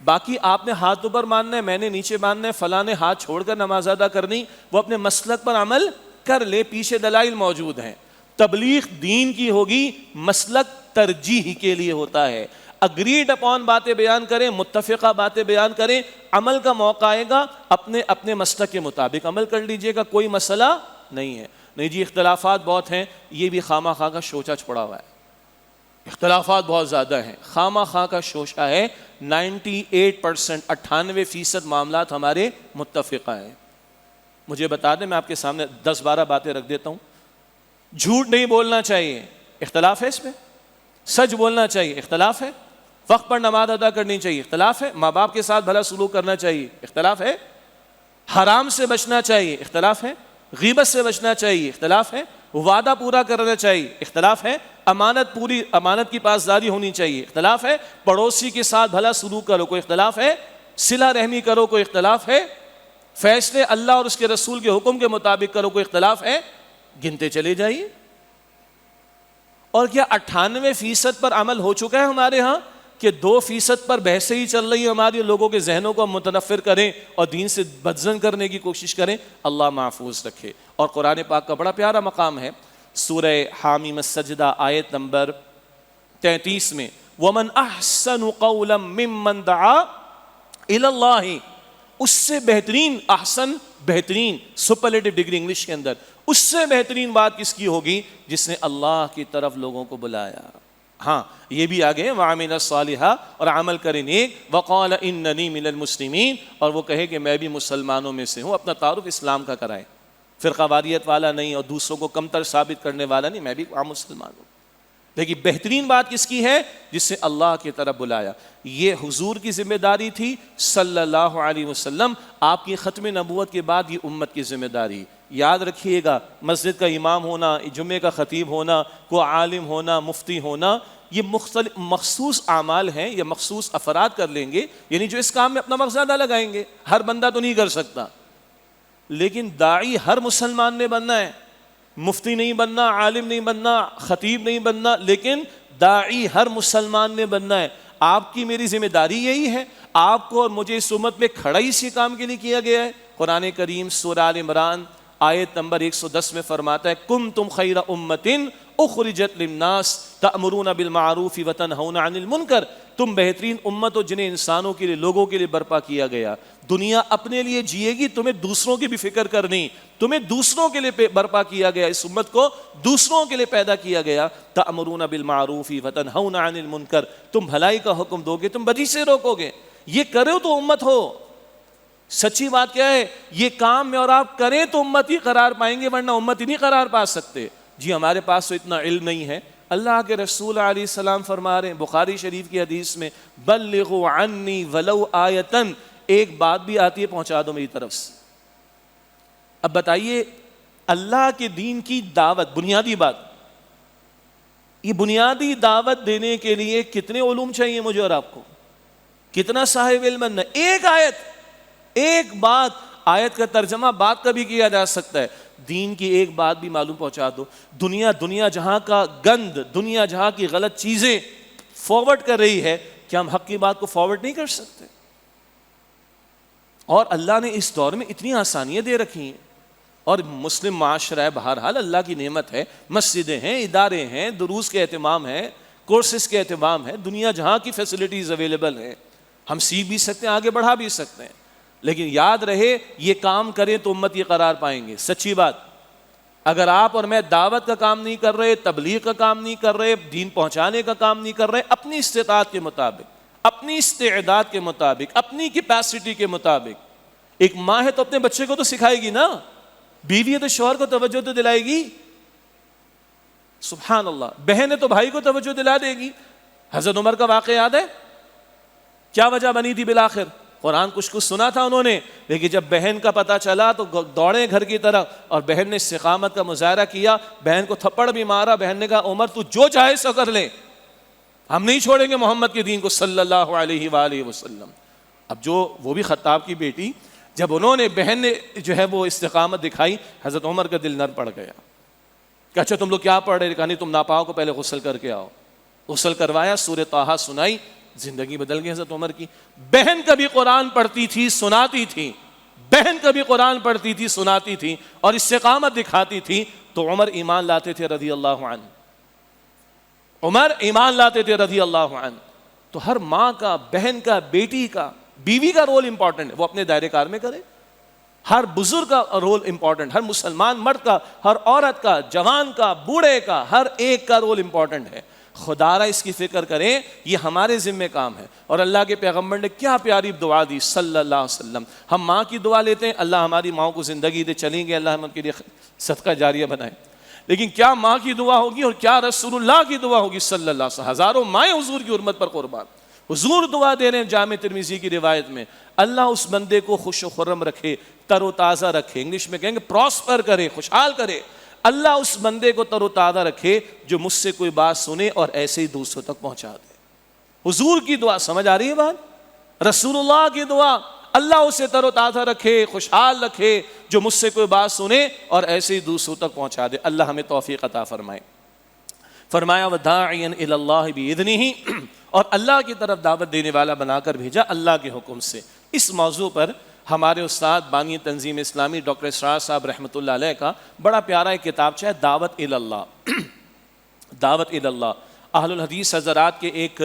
باقی آپ نے ہاتھ اوپر ماننا ہے، میں نے نیچے ماننا ہے، فلاں نے ہاتھ چھوڑ کر نماز ادا کرنی، وہ اپنے مسلک پر عمل کر لے، پیچھے دلائل موجود ہیں۔ تبلیغ دین کی ہوگی، مسلک ترجیح کے لیے ہوتا ہے، اگریڈ اپون باتیں بیان کریں، متفقہ باتیں بیان کریں، عمل کا موقع آئے گا اپنے مسلک کے مطابق عمل کر لیجئے گا، کوئی مسئلہ نہیں ہے۔ نہیں جی اختلافات بہت ہیں، یہ بھی خواہ مخواہ کا شوشہ چھوڑا ہوا ہے، اختلافات بہت زیادہ ہیں، خواہ مخواہ کا شوشہ ہے۔ 98% 98% معاملات ہمارے متفقہ ہیں۔ مجھے بتا دیں، میں آپ کے سامنے 10-12 باتیں رکھ دیتا ہوں۔ جھوٹ نہیں بولنا چاہیے، اختلاف ہے اس پہ۔ سچ بولنا چاہیے، اختلاف ہے۔ وقت پر نماز ادا کرنی چاہیے، اختلاف ہے۔ ماں باپ کے ساتھ بھلا سلوک کرنا چاہیے، اختلاف ہے۔ حرام سے بچنا چاہیے، اختلاف ہے۔ غیبت سے بچنا چاہیے، اختلاف ہے۔ وعدہ پورا کرنا چاہیے، اختلاف ہے۔ امانت کی پاسداری ہونی چاہیے، اختلاف ہے۔ پڑوسی کے ساتھ بھلا سلوک کرو، کوئی اختلاف ہے۔ صلہ رحمی کرو، کوئی اختلاف ہے۔ فیصلے اللہ اور اس کے رسول کے حکم کے مطابق کرو، کوئی اختلاف ہے۔ گنتے چلے جائیے۔ اور کیا 98% پر عمل ہو چکا ہے ہمارے ہاں؟ کہ 2% پر بحثیں ہی چل رہی ہیں ہماری، لوگوں کے ذہنوں کو ہم متنفر کریں اور دین سے بدزن کرنے کی کوشش کریں، اللہ محفوظ رکھے۔ اور قرآن پاک کا بڑا پیارا مقام ہے، سورہ حامیم السجدہ آیت نمبر 33 میں، وَمَنْ أَحْسَنُ قَوْلًا مِّمَّنْ دَعَا إِلَى اللَّهِ، اس سے بہترین، احسن بہترین، سپرلیٹو ڈگری انگلش کے اندر، اس سے بہترین بات کس کی ہوگی؟ جس نے اللہ کی طرف لوگوں کو بلایا۔ ہاں یہ بھی آگے وَعَمِلَ الصَّالِحَاتِ، اور عمل کرے نیک، وَقَالَ إِنَّنِي مِنَ الْمُسْلِمِينَ، اور وہ کہے کہ میں بھی مسلمانوں میں سے ہوں۔ اپنا تعارف اسلام کا کرائے، فرقہ واریت والا نہیں اور دوسروں کو کمتر ثابت کرنے والا نہیں، میں بھی عام مسلمان ہوں۔ لیکن بہترین بات کس کی ہے؟ جس سے اللہ کی طرف بلایا۔ یہ حضور کی ذمہ داری تھی صلی اللہ علیہ وسلم، آپ کی ختم نبوت کے بعد یہ امت کی ذمہ داری۔ یاد رکھیے گا، مسجد کا امام ہونا، جمعے کا خطیب ہونا، کوئی عالم ہونا، مفتی ہونا، یہ مخصوص اعمال ہیں، یہ مخصوص افراد کر لیں گے، یعنی جو اس کام میں اپنا وقت زیادہ لگائیں گے۔ ہر بندہ تو نہیں کر سکتا، لیکن داعی ہر مسلمان نے بننا ہے، مفتی نہیں بننا، عالم نہیں بننا، خطیب نہیں بننا، لیکن داعی ہر مسلمان نے بننا ہے۔ آپ کی میری ذمہ داری یہی ہے، آپ کو اور مجھے اس امت میں کھڑا اسی کام کے لیے کیا گیا ہے۔ قرآن کریم سورہ آل عمران آیت نمبر 110 میں فرماتا ہے، کنتم خیر امۃ اخرجت للناس تأمرون بالمعروف وتنہون عن المنکر، تم بہترین امت ہو جنہیں انسانوں کے لیے، لوگوں کے لیے برپا کیا گیا۔ دنیا اپنے لیے جیے گی، تمہیں دوسروں کی بھی فکر کرنی، تمہیں دوسروں کے لیے برپا کیا گیا، اس امت کو دوسروں کے لیے پیدا کیا گیا۔ تأمرون بالمعروف وتنہون عن المنکر، تم بھلائی کا حکم دو گے، تم بدی سے روکو گے، یہ کرو تو امت ہو۔ سچی بات کیا ہے؟ یہ کام میں اور آپ کریں تو امت ہی قرار پائیں گے، ورنہ امت ہی نہیں قرار پا سکتے۔ جی ہمارے پاس تو اتنا علم نہیں ہے۔ اللہ کے رسول علیہ السلام فرما رہے ہیں بخاری شریف کی حدیث میں، بلغوا عنی ولو آیتن، ایک بات بھی آتی ہے پہنچا دو میری طرف سے۔ اب بتائیے، اللہ کے دین کی دعوت، بنیادی بات، یہ بنیادی دعوت دینے کے لیے کتنے علوم چاہیے مجھے اور آپ کو؟ کتنا صاحب علم بننا؟ ایک آیت، ایک بات، آیت کا ترجمہ بات کا بھی کیا جا سکتا ہے، دین کی ایک بات بھی معلوم پہنچا دو۔ دنیا جہاں کا گند، دنیا جہاں کی غلط چیزیں فارورڈ کر رہی ہے، کیا ہم حق کی بات کو فارورڈ نہیں کر سکتے؟ اور اللہ نے اس دور میں اتنی آسانیاں دے رکھی ہیں، اور مسلم معاشرہ ہے، بہرحال اللہ کی نعمت ہے، مسجدیں ہیں، ادارے ہیں، دروس کے اہتمام ہیں، کورسز کے اہتمام ہے، دنیا جہاں کی فیسلٹیز اویلیبل ہیں، ہم سیکھ بھی سکتے ہیں، آگے بڑھا بھی سکتے ہیں۔ لیکن یاد رہے، یہ کام کریں تو امت یہ قرار پائیں گے۔ سچی بات، اگر آپ اور میں دعوت کا کام نہیں کر رہے، تبلیغ کا کام نہیں کر رہے، دین پہنچانے کا کام نہیں کر رہے، اپنی استطاعت کے مطابق، اپنی استعداد کے مطابق، اپنی کیپیسٹی کے مطابق، ایک ماں ہے تو اپنے بچے کو تو سکھائے گی نا، بیوی ہے تو شوہر کو توجہ تو دلائے گی، سبحان اللہ، بہن ہے تو بھائی کو توجہ دلا دے گی۔ حضرت عمر کا واقعہ یاد ہے؟ کیا وجہ بنی تھی بالآخر؟ قرآن کچھ سنا تھا انہوں نے، لیکن جب بہن کا پتہ چلا تو دوڑے گھر کی طرف، اور بہن نے استقامت کا مظاہرہ کیا، بہن کو تھپڑ بھی مارا، بہن نے کہا عمر تو جو چاہے سو کر لے، ہم نہیں چھوڑیں گے محمد کے دین کو صلی اللہ علیہ وآلہ وسلم۔ اب جو وہ بھی خطاب کی بیٹی، جب انہوں نے، بہن نے جو ہے وہ استقامت دکھائی، حضرت عمر کا دل نر پڑ گیا کہ اچھا تم لوگ کیا پڑھ رہے؟ کہا نہیں، تم ناپاؤ کو پہلے غسل کر کے آؤ۔ غسل کروایا، سورہ طٰہٰ سنائی، زندگی بدل گئی حضرت عمر کی۔ بہن کبھی قرآن پڑھتی تھی، سناتی تھی، بہن کبھی قرآن پڑھتی تھی، سناتی تھی اور استقامت دکھاتی تھی، تو عمر ایمان لاتے تھے رضی اللہ عنہ، عمر ایمان لاتے تھے رضی اللہ عنہ۔ تو ہر ماں کا، بہن کا، بیٹی کا، بیوی کا رول امپورٹنٹ ہے، وہ اپنے دائرے کار میں کرے۔ ہر بزرگ کا رول امپورٹنٹ، ہر مسلمان مرد کا، ہر عورت کا، جوان کا، بوڑھے کا، ہر ایک کا رول امپورٹنٹ ہے۔ خدا را اس کی فکر کریں، یہ ہمارے ذمہ کام ہے۔ اور اللہ کے پیغمبر نے کیا پیاری دعا دی صلی اللہ علیہ وسلم۔ ہم ماں کی دعا لیتے ہیں، اللہ ہماری ماؤں کو زندگی دے، چلیں گے، اللہ ہم ان کے لیے صدقہ جاریہ بنائے، لیکن کیا ماں کی دعا ہوگی اور کیا رسول اللہ کی دعا ہوگی صلی اللہ علیہ وسلم۔ ہزاروں مائیں حضور کی حرمت پر قربان، حضور دعا دے رہے ہیں جامع ترمذی کی روایت میں، اللہ اس بندے کو خوش و خرم رکھے، تر و تازہ رکھے، انگلش میں کہیں گے پراسپر کرے، خوشحال کرے۔ اللہ اس بندے کو تر و تازہ رکھے جو مجھ سے کوئی بات سنے اور ایسے ہی دوسروں تک پہنچا دے۔ حضور کی دعا، سمجھ آ رہی ہے بات؟ رسول اللہ کی دعا، اللہ اسے تر و تازہ رکھے، خوشحال رکھے، جو مجھ سے کوئی بات سنے اور ایسے ہی دوسروں تک پہنچا دے۔ اللہ ہمیں توفیق عطا فرمائے۔ فرمایا وَدَاعِيًا إِلَى اللَّهِ بِإِذْنِهِ اور اللہ کی طرف دعوت دینے والا بنا کر بھیجا اللہ کے حکم سے۔ اس موضوع پر ہمارے استاد بانی تنظیم اسلامی ڈاکٹر اسرار صاحب رحمۃ اللہ علیہ کا بڑا پیارا ایک کتابچہ ہے دعوت اللہ۔ دعوت اللہ اہل الحدیث حضرات کے ایک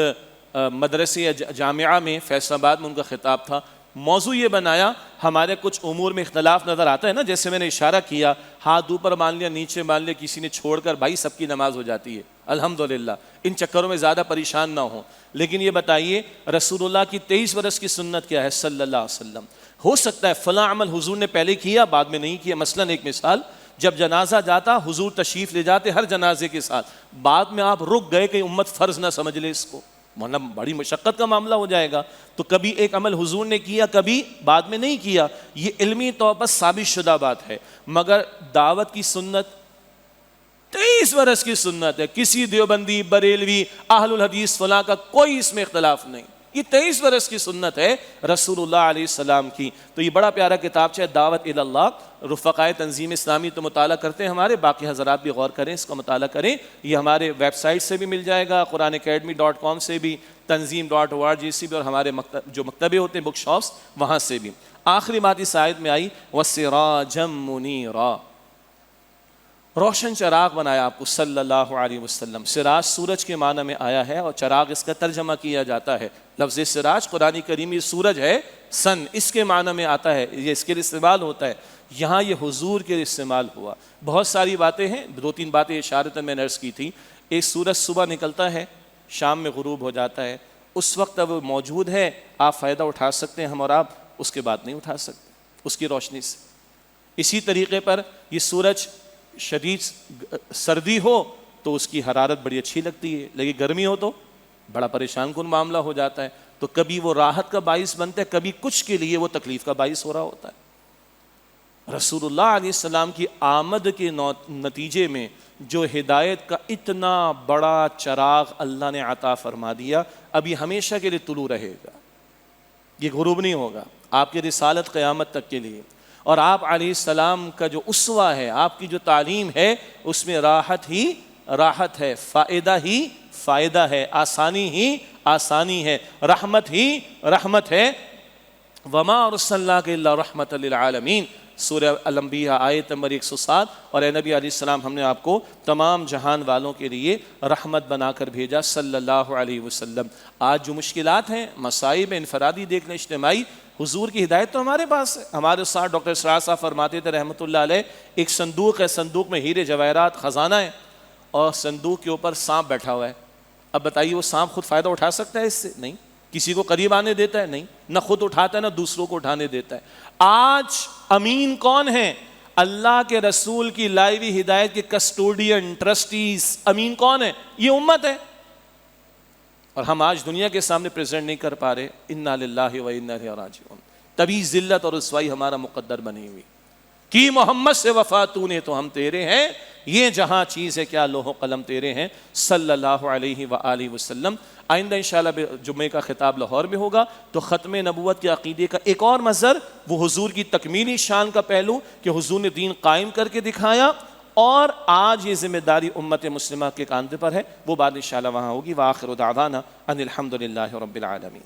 مدرسے یا جامعہ میں فیصل آباد میں ان کا خطاب تھا۔ موضوع یہ بنایا ہمارے کچھ امور میں اختلاف نظر آتا ہے نا، جیسے میں نے اشارہ کیا ہاتھ اوپر مان لیا نیچے مان لیا کسی نے چھوڑ کر، بھائی سب کی نماز ہو جاتی ہے الحمدللہ، ان چکروں میں زیادہ پریشان نہ ہوں۔ لیکن یہ بتائیے رسول اللہ کی 23 برس کی سنت کیا ہے صلی اللہ علیہ وسلم؟ ہو سکتا ہے فلاں عمل حضور نے پہلے کیا بعد میں نہیں کیا، مثلا ایک مثال، جب جنازہ جاتا حضور تشریف لے جاتے ہر جنازے کے ساتھ، بعد میں آپ رک گئے کہ امت فرض نہ سمجھ لے اس کو، ورنہ بڑی مشقت کا معاملہ ہو جائے گا۔ تو کبھی ایک عمل حضور نے کیا کبھی بعد میں نہیں کیا، یہ علمی طور پر ثابت شدہ بات ہے۔ مگر دعوت کی سنت 23 برس کی سنت ہے، کسی دیوبندی بریلوی اہل الحدیث فلاں کا کوئی اس میں اختلاف نہیں، یہ 23 برس کی سنت ہے رسول اللہ علیہ السلام کی۔ تو یہ بڑا پیارا کتابچہ ہے دعوت اللہ، رفقائے تنظیم اسلامی تو مطالعہ کرتے ہیں ہمارے، باقی حضرات بھی غور کریں، اس کا مطالعہ کریں۔ یہ ہمارے ویب سائٹ سے بھی مل جائے گا، قرآن اکیڈمی.com سے بھی، تنظیم.org سے بھی، اور ہمارے جو مکتبے ہوتے ہیں بک شاپس وہاں سے بھی۔ آخری بات اس آیت میں آئی وَسِرَاجًا مُنِيرًا، روشن چراغ بنایا آپ کو صلی اللہ علیہ وسلم۔ سراج سورج کے معنی میں آیا ہے اور چراغ اس کا ترجمہ کیا جاتا ہے۔ لفظ سراج قرآن کریم سورج ہے، سن اس کے معنی میں آتا ہے، یہ اس کے لیے استعمال ہوتا ہے، یہاں یہ حضور کے لیے استعمال ہوا۔ بہت ساری باتیں ہیں، 2-3 باتیں اشارتاً میں نے عرض کی تھی۔ ایک سورج صبح نکلتا ہے شام میں غروب ہو جاتا ہے، اس وقت اب موجود ہے، آپ فائدہ اٹھا سکتے ہیں، ہم اور آپ اس کے بعد نہیں اٹھا سکتے اس کی روشنی سے۔ اسی طریقے پر یہ سورج شدید سردی ہو تو اس کی حرارت بڑی اچھی لگتی ہے، لیکن گرمی ہو تو بڑا پریشان کن معاملہ ہو جاتا ہے۔ تو کبھی وہ راحت کا باعث بنتا ہے، کبھی کچھ کے لیے وہ تکلیف کا باعث ہو رہا ہوتا ہے۔ رسول اللہ علیہ السلام کی آمد کے نتیجے میں جو ہدایت کا اتنا بڑا چراغ اللہ نے عطا فرما دیا، اب یہ ہمیشہ کے لیے طلوع رہے گا، یہ غروب نہیں ہوگا، آپ کی رسالت قیامت تک کے لیے۔ اور آپ علیہ السلام کا جو اسوہ ہے، آپ کی جو تعلیم ہے، اس میں راحت ہی راحت ہے، فائدہ ہی فائدہ ہے، آسانی ہی آسانی ہے، رحمت ہی رحمت ہے۔ وما ارسلناک الا رحمۃ للعالمین، سورہ الانبیاء آیت نمبر 107۔ اور اے نبی علیہ السلام، ہم نے آپ کو تمام جہان والوں کے لیے رحمت بنا کر بھیجا صلی اللہ علیہ وسلم۔ آج جو مشکلات ہیں، مصائب انفرادی دیکھ لیں، اجتماعی، حضور کی ہدایت تو ہمارے پاس ہے۔ ہمارے استاد ڈاکٹر اسرار صاحب فرماتے تھے رحمۃ اللہ علیہ، ایک صندوق ہے، صندوق میں ہیرے جواہرات خزانہ ہے، اور صندوق کے اوپر سانپ بیٹھا ہوا ہے۔ اب بتائیے وہ سانپ خود فائدہ اٹھا سکتا ہے اس سے؟ نہیں۔ کسی کو قریب آنے دیتا ہے؟ نہیں، نہ خود اٹھاتا ہے نہ دوسروں کو اٹھانے دیتا ہے۔ آج امین کون ہے؟ اللہ کے رسول کی لائی ہوئی ہدایت کے کسٹوڈین، ٹرسٹیز، امین کون ہے؟ یہ امت ہے، اور ہم آج دنیا کے سامنے پریزنٹ نہیں کر پا رہے۔ انا للہ و انا الیہ راجعون، تبھی ذلت اور رسوائی ہمارا مقدر بنی ہوئی۔ کی محمد سے وفا تو نے تو ہم تیرے ہیں، یہ جہاں چیز ہے کیا لوح و قلم تیرے ہیں صلی اللہ علیہ وآلہ وسلم۔ آئندہ انشاءاللہ جمعے کا خطاب لاہور میں ہوگا، تو ختم نبوت کے عقیدے کا ایک اور مظہر، وہ حضور کی تکمیلی شان کا پہلو کہ حضور نے دین قائم کر کے دکھایا، اور آج یہ ذمہ داری امت مسلمہ کے کاندھے پر ہے، وہ بات انشاءاللہ وہاں ہوگی۔ وآخر دعوانا ان الحمد للہ رب العالمین۔